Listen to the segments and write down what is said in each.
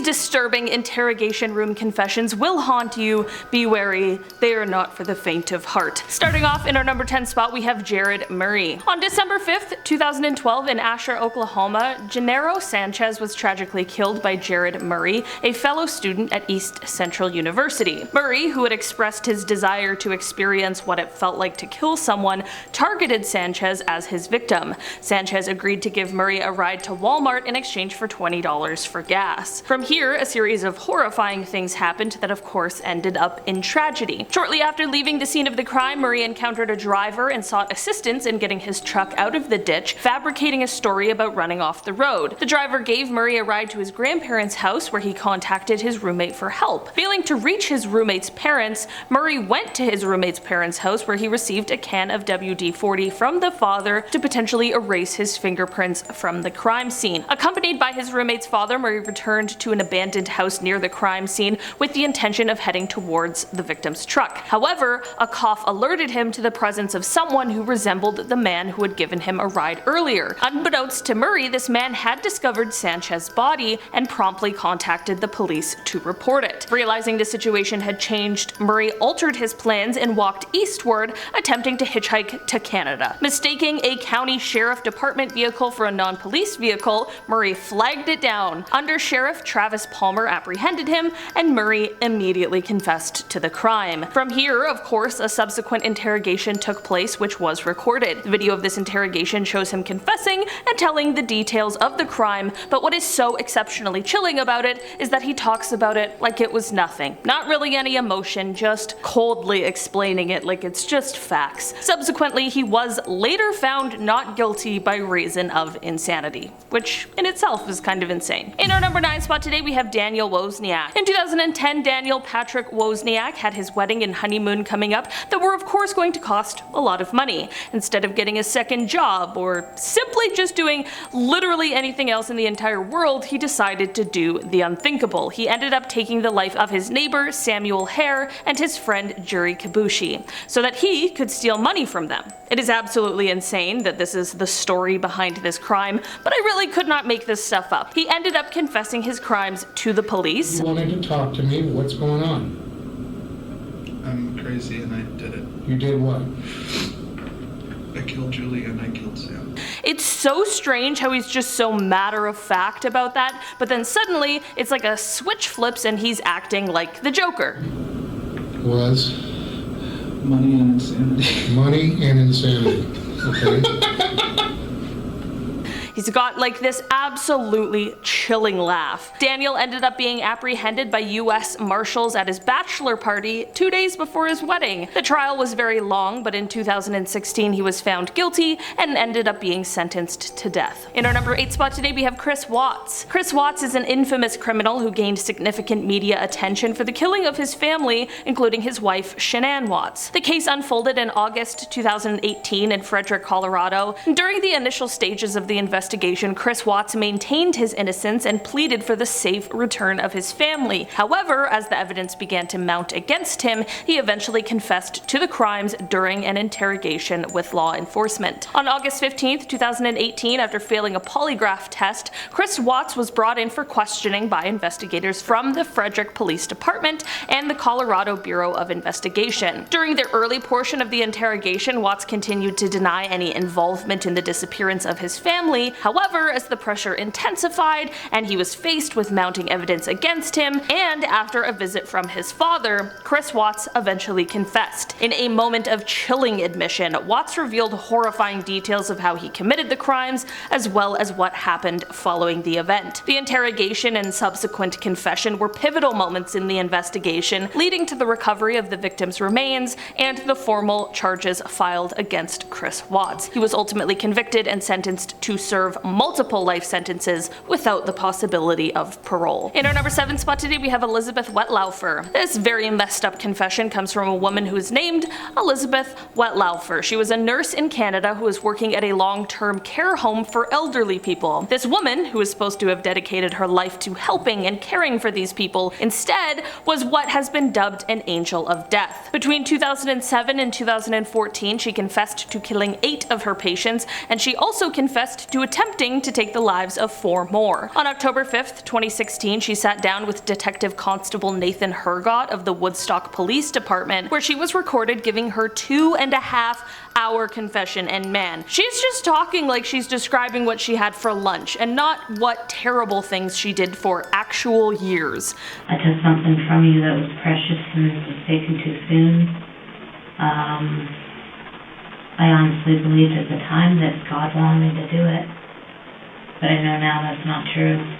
disturbing interrogation room confessions will haunt you. Be wary, they are not for the faint of heart. Starting off in our number 10 spot, we have Jared Murray. On December 5th, 2012 in Asher, Oklahoma, Gennaro Sanchez was tragically killed by Jared Murray, a fellow student at East Central University. Murray, who had expressed his desire to experience what it felt like to kill someone, targeted Sanchez as his victim. Sanchez agreed to give Murray a ride to Walmart in exchange for $20 for gas. From here, a series of horrifying things happened that of course ended up in tragedy. Shortly after leaving the scene of the crime, Murray encountered a driver and sought assistance in getting his truck out of the ditch, fabricating a story about running off the road. The driver gave Murray a ride to his grandparents' house where he contacted his roommate for help. Failing to reach his roommate's parents, Murray went to his roommate's parents' house where he received a can of WD-40 from the father to potentially erase his fingerprints from the crime scene. Accompanied by his roommate's father, Murray returned to an abandoned house near the crime scene with the intention of heading towards the victim's truck. However, a cough alerted him to the presence of someone who resembled the man who had given him a ride earlier. Unbeknownst to Murray, this man had discovered Sanchez's body and promptly contacted the police to report it. Realizing the situation had changed, Murray altered his plans and walked eastward, attempting to hitchhike to Canada. Mistaking a county sheriff department vehicle for a non-police vehicle, Murray flagged it down. Under Sheriff Travis Palmer apprehended him, and Murray immediately confessed to the crime. From here, of course, a subsequent interrogation took place, which was recorded. The video of this interrogation shows him confessing and telling the details of the crime, but what is so exceptionally chilling about it is that he talks about it like it was nothing. Not really any emotion, just coldly explaining it like it's just facts. Subsequently, he was later found not guilty by reason of insanity, which in itself is kind of insane. In our number 9 spot today, we have Daniel Wozniak. In 2010, Daniel Patrick Wozniak had his wedding and honeymoon coming up that were of course going to cost a lot of money. Instead of getting a second job or simply just doing literally anything else in the entire world, he decided to do the unthinkable. He ended up taking the life of his neighbor Samuel Hare and his friend Juri Kabushi so that he could steal money from them. It is absolutely insane that this is the story behind this crime, but I really could not make this stuff up. He ended up confessing his crimes to the police. You wanted to talk to me, what's going on? I'm crazy and I did it. You did what? I killed Julie and I killed Sam. It's so strange how he's just so matter of fact about that, but then suddenly it's like a switch flips and he's acting like the Joker. Was? Money and insanity. Money and insanity. Okay. He's got like this absolutely chilling laugh. Daniel ended up being apprehended by US Marshals at his bachelor party 2 days before his wedding. The trial was very long, but in 2016 he was found guilty and ended up being sentenced to death. In our number 8 spot today, we have Chris Watts. Chris Watts is an infamous criminal who gained significant media attention for the killing of his family, including his wife Shanann Watts. The case unfolded in August 2018 in Frederick, Colorado. During the initial stages of the investigation, Chris Watts maintained his innocence and pleaded for the safe return of his family. However, as the evidence began to mount against him, he eventually confessed to the crimes during an interrogation with law enforcement. On August 15, 2018, after failing a polygraph test, Chris Watts was brought in for questioning by investigators from the Frederick Police Department and the Colorado Bureau of Investigation. During the early portion of the interrogation, Watts continued to deny any involvement in the disappearance of his family. However, as the pressure intensified and he was faced with mounting evidence against him, and after a visit from his father, Chris Watts eventually confessed. In a moment of chilling admission, Watts revealed horrifying details of how he committed the crimes, as well as what happened following the event. The interrogation and subsequent confession were pivotal moments in the investigation, leading to the recovery of the victim's remains and the formal charges filed against Chris Watts. He was ultimately convicted and sentenced to serve multiple life sentences without the possibility of parole. In our number 7 spot today, we have Elizabeth Wetlaufer. This very messed up confession comes from a woman who is named Elizabeth Wetlaufer. She was a nurse in Canada who was working at a long-term care home for elderly people. This woman, who was supposed to have dedicated her life to helping and caring for these people, instead was what has been dubbed an angel of death. Between 2007 and 2014, she confessed to killing 8 of her patients, and she also confessed to attempting to take the lives of 4 more. On October 5th, 2016, she sat down with Detective Constable Nathan Hergott of the Woodstock Police Department, where she was recorded giving her 2.5-hour confession, and man, she's just talking like she's describing what she had for lunch and not what terrible things she did for actual years. I took something from you that was precious and it was taken too soon. I honestly believed at the time that God wanted me to do it, but I know now that's not true.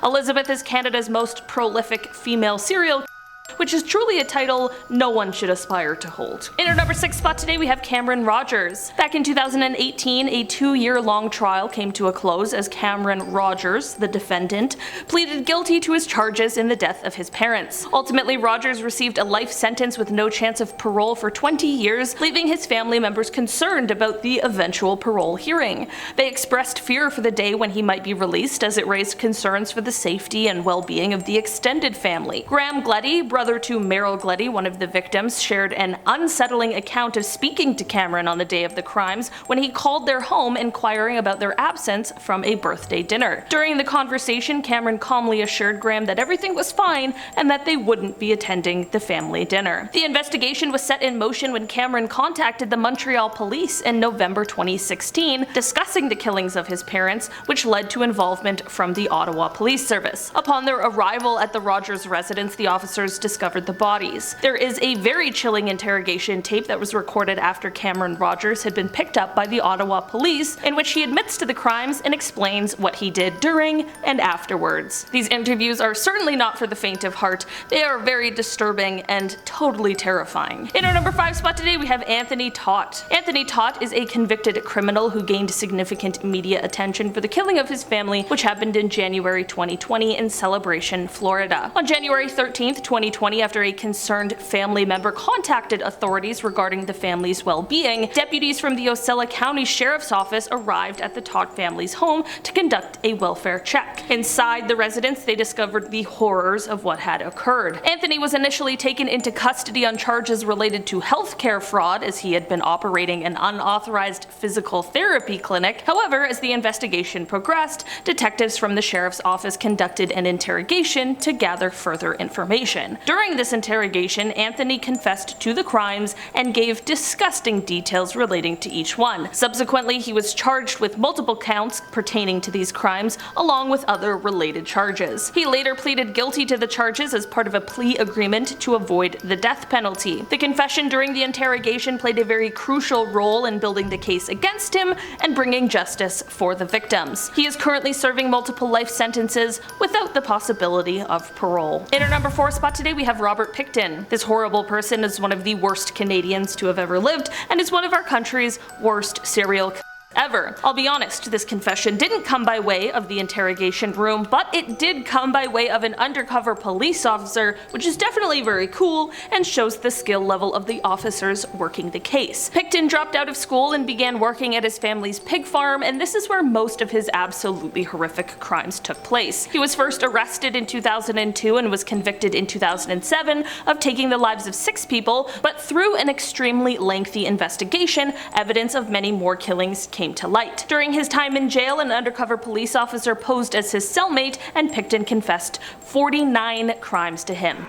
Elizabeth is Canada's most prolific female serial killer, which is truly a title no one should aspire to hold. In our number 6 spot today, we have Cameron Rogers. Back in 2018, a 2-year-long trial came to a close as Cameron Rogers, the defendant, pleaded guilty to his charges in the death of his parents. Ultimately, Rogers received a life sentence with no chance of parole for 20 years, leaving his family members concerned about the eventual parole hearing. They expressed fear for the day when he might be released, as it raised concerns for the safety and well-being of the extended family. Graham Gleddy, brother to Meryl Gleddy, one of the victims, shared an unsettling account of speaking to Cameron on the day of the crimes when he called their home inquiring about their absence from a birthday dinner. During the conversation, Cameron calmly assured Graham that everything was fine and that they wouldn't be attending the family dinner. The investigation was set in motion when Cameron contacted the Montreal police in November 2016, discussing the killings of his parents, which led to involvement from the Ottawa Police Service. Upon their arrival at the Rogers residence, the officers discovered the bodies. There is a very chilling interrogation tape that was recorded after Cameron Rogers had been picked up by the Ottawa police, in which he admits to the crimes and explains what he did during and afterwards. These interviews are certainly not for the faint of heart. They are very disturbing and totally terrifying. In our number 5 spot today, we have Anthony Tott. Anthony Tott is a convicted criminal who gained significant media attention for the killing of his family, which happened in January 2020 in Celebration, Florida. On January 13th, 2020, after a concerned family member contacted authorities regarding the family's well-being, deputies from the Ocella County Sheriff's Office arrived at the Tott family's home to conduct a welfare check. Inside the residence, they discovered the horrors of what had occurred. Anthony was initially taken into custody on charges related to healthcare fraud, as he had been operating an unauthorized physical therapy clinic. However, as the investigation progressed, detectives from the Sheriff's Office conducted an interrogation to gather further information. During this interrogation, Anthony confessed to the crimes and gave disgusting details relating to each one. Subsequently, he was charged with multiple counts pertaining to these crimes, along with other related charges. He later pleaded guilty to the charges as part of a plea agreement to avoid the death penalty. The confession during the interrogation played a very crucial role in building the case against him and bringing justice for the victims. He is currently serving multiple life sentences without the possibility of parole. In our number 4 spot today, we have Robert Pickton. This horrible person is one of the worst Canadians to have ever lived and is one of our country's worst serial killers ever. I'll be honest, this confession didn't come by way of the interrogation room, but it did come by way of an undercover police officer, which is definitely very cool and shows the skill level of the officers working the case. Pickton dropped out of school and began working at his family's pig farm, and this is where most of his absolutely horrific crimes took place. He was first arrested in 2002 and was convicted in 2007 of taking the lives of 6 people, but through an extremely lengthy investigation, evidence of many more killings came to light. During his time in jail, an undercover police officer posed as his cellmate, and Pickton confessed 49 crimes to him.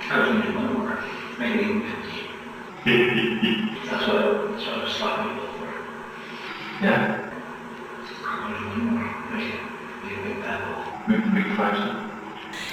I was doing my work, maybe 50. That's what I was stopping people for. Yeah. I was doing my work, make a big battle. Big crimes.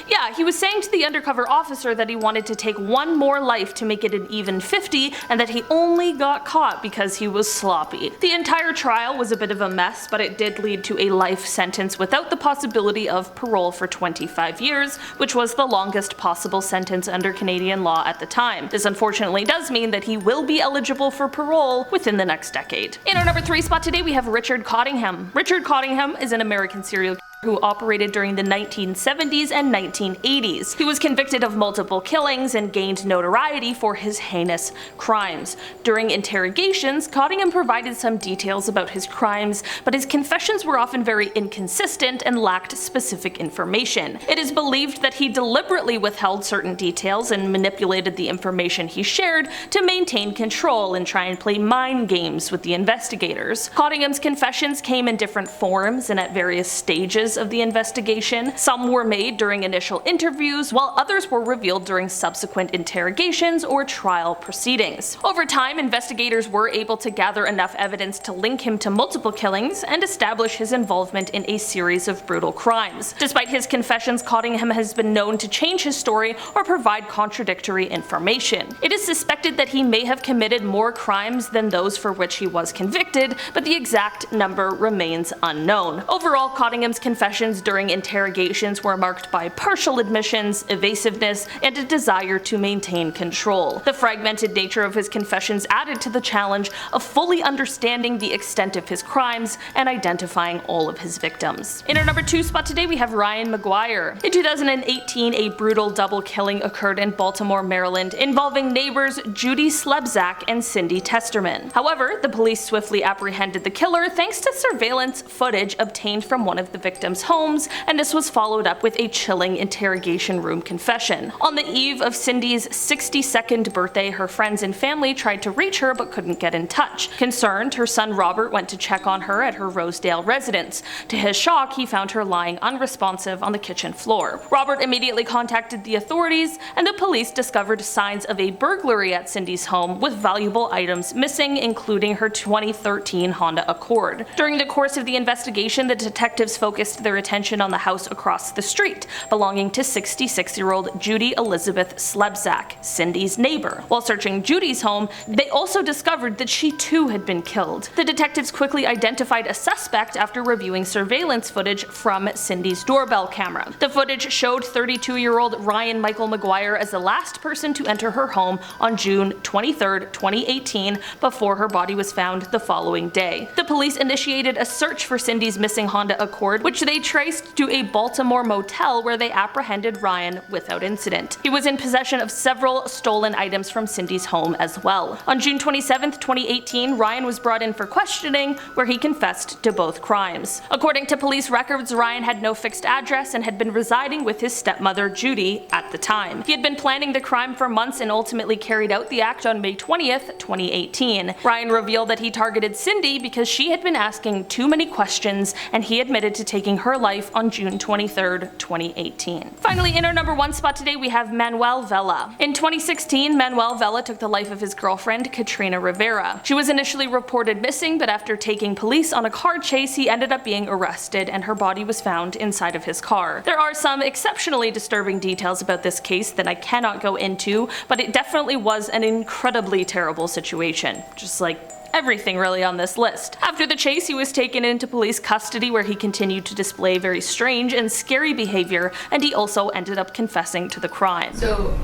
Yeah, he was saying to the undercover officer that he wanted to take one more life to make it an even 50, and that he only got caught because he was sloppy. The entire trial was a bit of a mess, but it did lead to a life sentence without the possibility of parole for 25 years, which was the longest possible sentence under Canadian law at the time. This unfortunately does mean that he will be eligible for parole within the next decade. In our number 3 spot today, we have Richard Cottingham. Richard Cottingham is an American serial killer who operated during the 1970s and 1980s. He was convicted of multiple killings and gained notoriety for his heinous crimes. During interrogations, Cottingham provided some details about his crimes, but his confessions were often very inconsistent and lacked specific information. It is believed that he deliberately withheld certain details and manipulated the information he shared to maintain control and try and play mind games with the investigators. Cottingham's confessions came in different forms and at various stages of the investigation. Some were made during initial interviews, while others were revealed during subsequent interrogations or trial proceedings. Over time, investigators were able to gather enough evidence to link him to multiple killings and establish his involvement in a series of brutal crimes. Despite his confessions, Cottingham has been known to change his story or provide contradictory information. It is suspected that he may have committed more crimes than those for which he was convicted, but the exact number remains unknown. Overall, Cottingham's confessions during interrogations were marked by partial admissions, evasiveness, and a desire to maintain control. The fragmented nature of his confessions added to the challenge of fully understanding the extent of his crimes and identifying all of his victims. In our number 2 spot today, we have Ryan McGuire. In 2018, a brutal double killing occurred in Baltimore, Maryland, involving neighbors Judy Slebzak and Cindy Testerman. However, the police swiftly apprehended the killer thanks to surveillance footage obtained from one of the victims' homes, and this was followed up with a chilling interrogation room confession. On the eve of Cindy's 62nd birthday, her friends and family tried to reach her but couldn't get in touch. Concerned, her son Robert went to check on her at her Rosedale residence. To his shock, he found her lying unresponsive on the kitchen floor. Robert immediately contacted the authorities, and the police discovered signs of a burglary at Cindy's home with valuable items missing, including her 2013 Honda Accord. During the course of the investigation, the detectives focused their attention on the house across the street, belonging to 66-year-old Judy Elizabeth Slebzak, Cindy's neighbor. While searching Judy's home, they also discovered that she too had been killed. The detectives quickly identified a suspect after reviewing surveillance footage from Cindy's doorbell camera. The footage showed 32-year-old Ryan Michael McGuire as the last person to enter her home on June 23, 2018, before her body was found the following day. The police initiated a search for Cindy's missing Honda Accord, which they traced to a Baltimore motel where they apprehended Ryan without incident. He was in possession of several stolen items from Cindy's home as well. On June 27, 2018, Ryan was brought in for questioning, where he confessed to both crimes. According to police records, Ryan had no fixed address and had been residing with his stepmother Judy at the time. He had been planning the crime for months and ultimately carried out the act on May 20th, 2018. Ryan revealed that he targeted Cindy because she had been asking too many questions, and he admitted to taking her life on June 23, 2018. Finally, in our number 1 spot today, we have Manuel Vela. In 2016, Manuel Vela took the life of his girlfriend, Katrina Rivera. She was initially reported missing, but after taking police on a car chase, he ended up being arrested and her body was found inside of his car. There are some exceptionally disturbing details about this case that I cannot go into, but it definitely was an incredibly terrible situation. Just like everything really on this list. After the chase, he was taken into police custody where he continued to display very strange and scary behavior, and he also ended up confessing to the crime. So,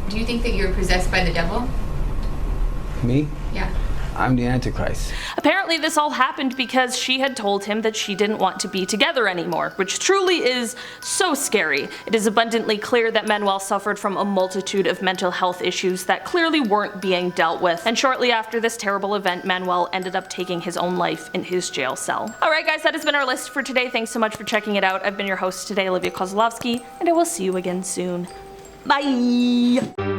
do you think that you're possessed by the devil? Me? Yeah. I'm the Antichrist. Apparently this all happened because she had told him that she didn't want to be together anymore, which truly is so scary. It is abundantly clear that Manuel suffered from a multitude of mental health issues that clearly weren't being dealt with, and shortly after this terrible event, Manuel ended up taking his own life in his jail cell. Alright guys, that has been our list for today. Thanks so much for checking it out. I've been your host today, Olivia Kozlowski, and I will see you again soon. Bye!